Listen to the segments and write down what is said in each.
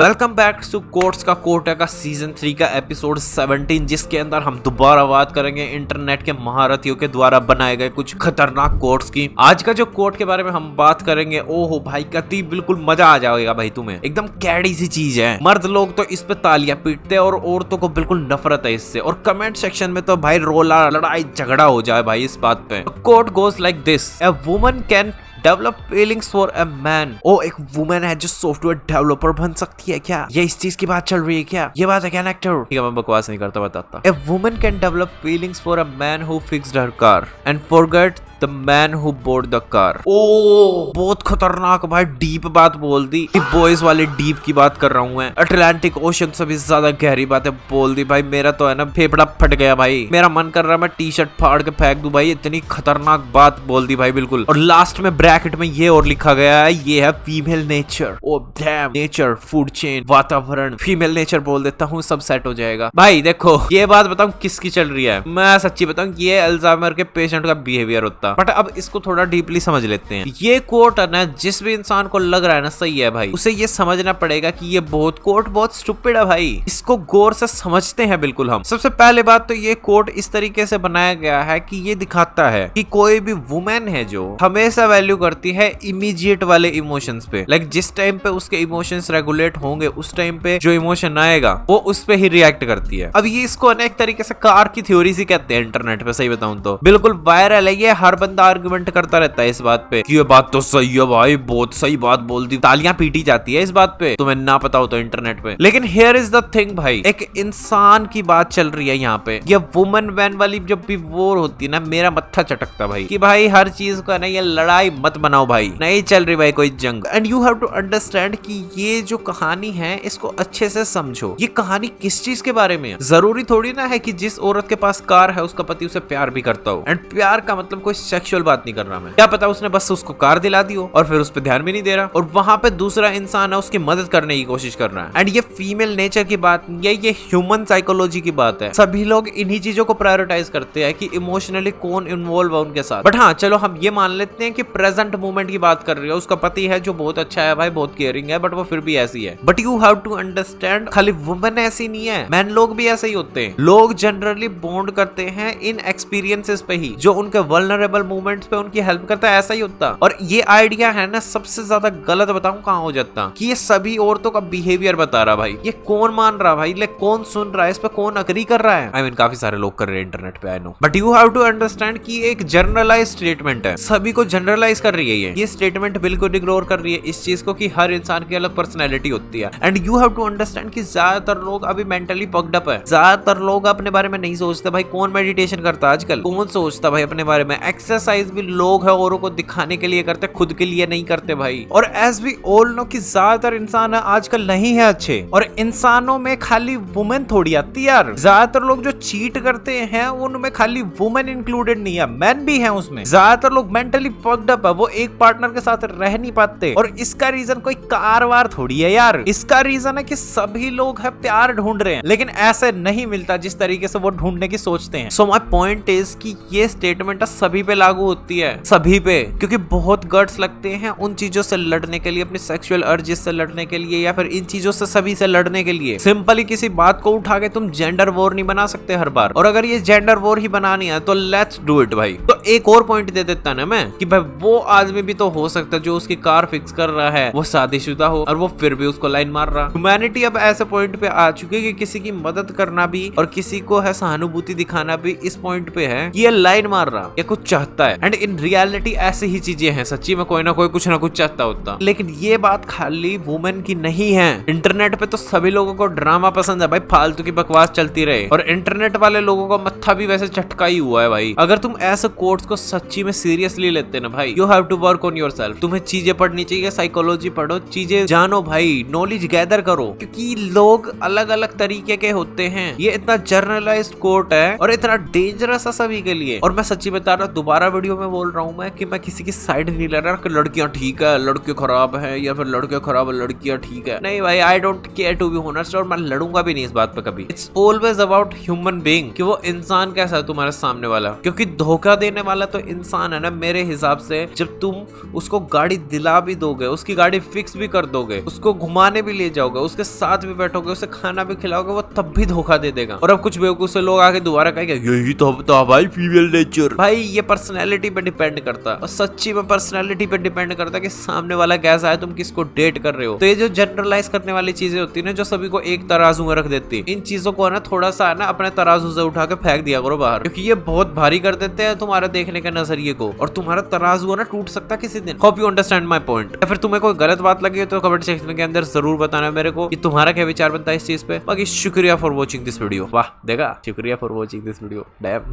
Welcome back to courts का Carta का season 3 का एपिसोड 17, जिसके अंदर हम दोबारा बात करेंगे इंटरनेट के महारथियों के द्वारा बनाए गए कुछ खतरनाक कोर्ट्स की। आज का जो कोर्ट के बारे में हम बात करेंगे, ओहो भाई कति बिल्कुल मजा आ जाएगा भाई, तुम्हें एकदम कैडी सी चीज है। मर्द लोग तो इस पे तालियां पीटते हैं और औरतों को बिल्कुल नफरत है इससे, और कमेंट सेक्शन में तो भाई रोला लड़ाई झगड़ा हो जाए भाई इस बात पे। Quote goes like this, a woman can develop feelings for a man. ओ, एक वुमेन है जो सॉफ्टवेयर डेवलपर बन सकती है क्या? ये इस चीज की बात चल रही है क्या? ये बात है क्या एक्टर? ठीक है, मैं बकवास नहीं करता, बताता। A woman can develop feelings for a man who fixed her car and forget the man who bought the car. ओ, बहुत खतरनाक भाई, डीप बात बोल दी। बॉयज वाले डीप की बात कर रहा हूँ मैं, अटलांटिक ओशन से भी ज्यादा गहरी बातें बोल दी भाई। मेरा तो है ना फेफड़ा फट गया भाई, मेरा मन कर रहा है मैं टी शर्ट फाड़ के फेंक दूं भाई, इतनी खतरनाक बात बोल दी भाई बिल्कुल। और लास्ट में ब्रैकेट में ये और लिखा गया है, ये है female nature. Oh damn, nature, food chain, वातावरण, फीमेल नेचर बोल देता हूँ, सब सेट हो जाएगा भाई। देखो ये बात बताऊं किसकी चल रही है, मैं सच्ची बताऊं, ये अल्जाइमर के पेशेंट का बिहेवियर होता। बट अब इसको थोड़ा डीपली समझ लेते हैं। ये कोट है ना, जिस भी इंसान को लग रहा है ना सही है भाई, उसे ये समझना पड़ेगा कि ये कोट बहुत स्टूपिड है भाई। इसको गौर से समझते हैं बिल्कुल हम। सबसे पहले बात तो ये कोट इस तरीके से बनाया गया है कि ये दिखाता है कि कोई भी वुमेन है जो हमेशा वैल्यू करती है इमीडिएट वाले इमोशंस पे। लाइक जिस टाइम पे उसके इमोशंस रेगुलेट होंगे, उस टाइम पे जो इमोशन आएगा वो उस पे ही रिएक्ट करती है। अब ये इसको एक तरीके से कार की थ्योरी सी कहते हैं इंटरनेट पे, सही बताऊं तो बिल्कुल वायरल है ये। हर बंदा आर्गुमेंट करता रहता है इस बात पे कि ये बात तो सही है भाई, बहुत सही बात बोल दी, तालियां पीटी जाती है इस बात पे, तुम्हें ना पता हो तो इंटरनेट पे। लेकिन हियर इज द थिंग भाई, एक इंसान की बात चल रही है यहाँ पे। ये वुमन वैन वाली जब भी वॉर होती है ना, मेरा मत्था चटकता भाई कि भाई हर चीज को ना ये लड़ाई मत बनाओ भाई, नहीं चल रही भाई कोई जंग। And you have to understand कि ये जो कहानी है इसको अच्छे से समझो। ये कहानी किस चीज के बारे में है? जरूरी थोड़ी ना है कि जिस औरत के पास कार है उसका पति उसे प्यार भी करता हो। एंड प्यार का मतलब कोई सेक्सुअल बात नहीं कर रहा मैं, क्या पता उसने बस उसको कार दिला दी हो और फिर उस पर ध्यान भी नहीं दे रहा, और वहां पे दूसरा इंसान है उसकी मदद करने की कोशिश कर रहा है। एंड ये फीमेल नेचर की बात, ये ह्यूमन साइकोलॉजी की बात है। सभी लोग इन्हीं चीजों को प्रायोरिटाइज करते हैं कि इमोशनली कौन इन्वॉल्व है उनके साथ। बट हाँ चलो हम ये मान लेते हैं कि प्रेजेंट मोमेंट की बात कर रही है, उसका पति है जो बहुत अच्छा है भाई, बहुत केयरिंग है, बट वो फिर भी ऐसी है। But you have to understand, खाली वुमेन ऐसी नहीं है, मैन लोग भी ऐसे ही होते हैं। लोग जनरली बॉन्ड करते हैं इन एक्सपीरियंसेस पे ही, जो उनके वल्नरेबल मोमेंट्स पे उनकी हेल्प करता है, ऐसा ही होता। और ये आइडिया है ना सबसे ज्यादा गलत बताऊं कहां हो जाता, कि ये सभी औरतों का बिहेवियर बता रहा भाई। ये कौन मान रहा भाई, ले कौन सुन रहा है, इस पे कौन अग्री कर रहा है? आई मीन काफी सारे लोग कर रहे हैं इंटरनेट पे, I know, but you have to understand कि एक जनरलाइज स्टेटमेंट है, सभी को जनरलाइज कर रही है। ये स्टेटमेंट बिल्कुल इग्नोर कर रही है इस चीज को कि हर इंसान की अलग पर्सनैलिटी होती है। And you have to understand कि ज्यादातर लोग अभी मेंटली फक्ड अप है। ज्यादातर लोग अपने बारे में नहीं सोचते भाई। कौन मेडिटेशन करता है आजकल? कौन सोचता भाई अपने बारे में? एक्सरसाइज भी लोग है औरों को दिखाने के लिए करते, खुद के लिए नहीं करते भाई। और एज वी ऑल नो कि ज्यादातर इंसान आजकल नहीं है अच्छे, और इंसानों में खाली वुमेन थोड़ी आती है यार। ज्यादातर लोग जो चीट करते हैं उनमें खाली वुमेन इंक्लूडेड नहीं है, मैन भी है उसमें। ज्यादातर लोग मेंटली फक्ड अप है, वो एक पार्टनर के साथ रह नहीं पाते। और इसका रीजन कोई कारवार थोड़ी है यार, इसका रीजन है कि सभी लोग है प्यार ढूंढ रहे हैं, लेकिन ऐसे नहीं मिलता जिस तरीके से वो ढूंढने की सोचते हैं। सो माय पॉइंट इज कि ये स्टेटमेंट सभी पे लागू होती है, सभी पे, क्योंकि बहुत गट्स लगते हैं उन चीजों से लड़ने के लिए, अपनी सेक्सुअल अर्जेस से लड़ने के लिए, या फिर इन चीजों से सभी से लड़ने के लिए। सिंपली किसी बात को उठा के तुम जेंडर वॉर नहीं बना सकते हर बार, और अगर ये जेंडर वॉर ही बनानी है तो लेट्स डू इट भाई। तो एक और पॉइंट दे देता ना मैं कि भाई वो आदमी भी तो हो सकता है जो उसकी कार फिक्स कर रहा है वो शादीशुदा हो और वो फिर भी उसको लाइन मार रहा। ह्यूमैनिटी अब ऐसे पॉइंट पे आ चुकी है कि किसी की मदद करना भी और किसी को है सहानुभूति दिखाना भी इस पॉइंट पे है कि ये लाइन मार रहा, ये कुछ चाहता है। एंड इन रियलिटी ऐसी ही चीजें हैं, सच्ची में कोई ना कोई कुछ ना कुछ चाहता होता। लेकिन ये बात खाली वुमेन की नहीं है। इंटरनेट पे तो सभी लोगों को ड्रामा पसंद है भाई, फालतू की बकवास चलती रहे, और इंटरनेट वाले लोगों का मत्था भी वैसे चटका ही हुआ है भाई। अगर तुम ऐसे कोर्स को सच्ची में सीरियसली लेते ना भाई, you have to work on yourself. तुम्हें चीजें पढ़नी चाहिए, साइकोलॉजी पढ़ो, चीजें जानो भाई, नॉलेज गैदर करो, क्योंकि लोग अलग अलग तरीके के होते हैं। ये इतना जर्नलाइज्ड कोर्ट है और इतना डेंजरस है सभी के लिए। और मैं सच्ची बता रहा हूँ, दोबारा वीडियो में बोल रहा हूँ मैं कि मैं किसी की साइड नहीं ले रहा कि लड़कियां ठीक है लड़के खराब है, या फिर लड़के खराब है लड़कियां ठीक है। नहीं भाई, I don't care to be honest, और मैं लड़ूंगा भी नहीं इस बात पे कभी। It's always about human being, कि वो इंसान कैसा है तुम्हारे सामने वाला, क्योंकि धोखा देना करने वाला तो इंसान है ना मेरे हिसाब से, जब तुम उसको गाड़ी दिला भी दोगे, उसकी गाड़ी फिक्स भी कर दोगे, उसको घुमाने भी ले जाओगे, उसके साथ भी बैठोगे, उसे खाना भी खिलाओगे, वो तब भी धोखा दे देगा। और अब कुछ बेवकूफ से लोग आके दोबारा कहेंगे यही तो भाई फीमेल नेचर। भाई ये पर्सनैलिटी पे डिपेंड करता है, और सच्ची में पर्सनैलिटी पे डिपेंड करता है कि सामने वाला कैसा है, तुम किसको डेट कर रहे हो। तो ये जो जनरलाइज करने वाली चीजें होती है ना, जो सभी को एक तराजू में रख देती, इन चीजों को ना थोड़ा सा ना अपने तराजू से उठा के फेंक दिया करो बाहर, क्योंकि ये बहुत भारी कर देते हैं तुम्हारे देखने के नजरिए को, और तुम्हारा तराजू ना टूट सकता है किसी दिन। Hope you understand my point. या फिर तुम्हें कोई गलत बात लगी हो तो कमेंट सेक्शन के अंदर जरूर बताना मेरे को कि तुम्हारा क्या विचार बनता है इस चीज पे। बाकी शुक्रिया फॉर वॉचिंग दिस वीडियो। वाह देखा, शुक्रिया for watching this video. Dam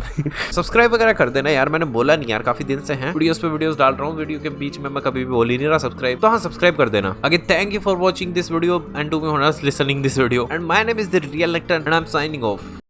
subscribe वगैरह कर देना यार, मैंने बोला नहीं यार, काफी दिन से हैं वीडियोस पे वीडियोस डाल रहा हूँ, वीडियो के बीच में मैं कभी भी बोल ही नहीं रहा सब्सक्राइब, तो हाँ सब्सक्राइब कर देना। अगे thank you for watching this video and to be honest listening this video, and my name is the real actor and I am signing of.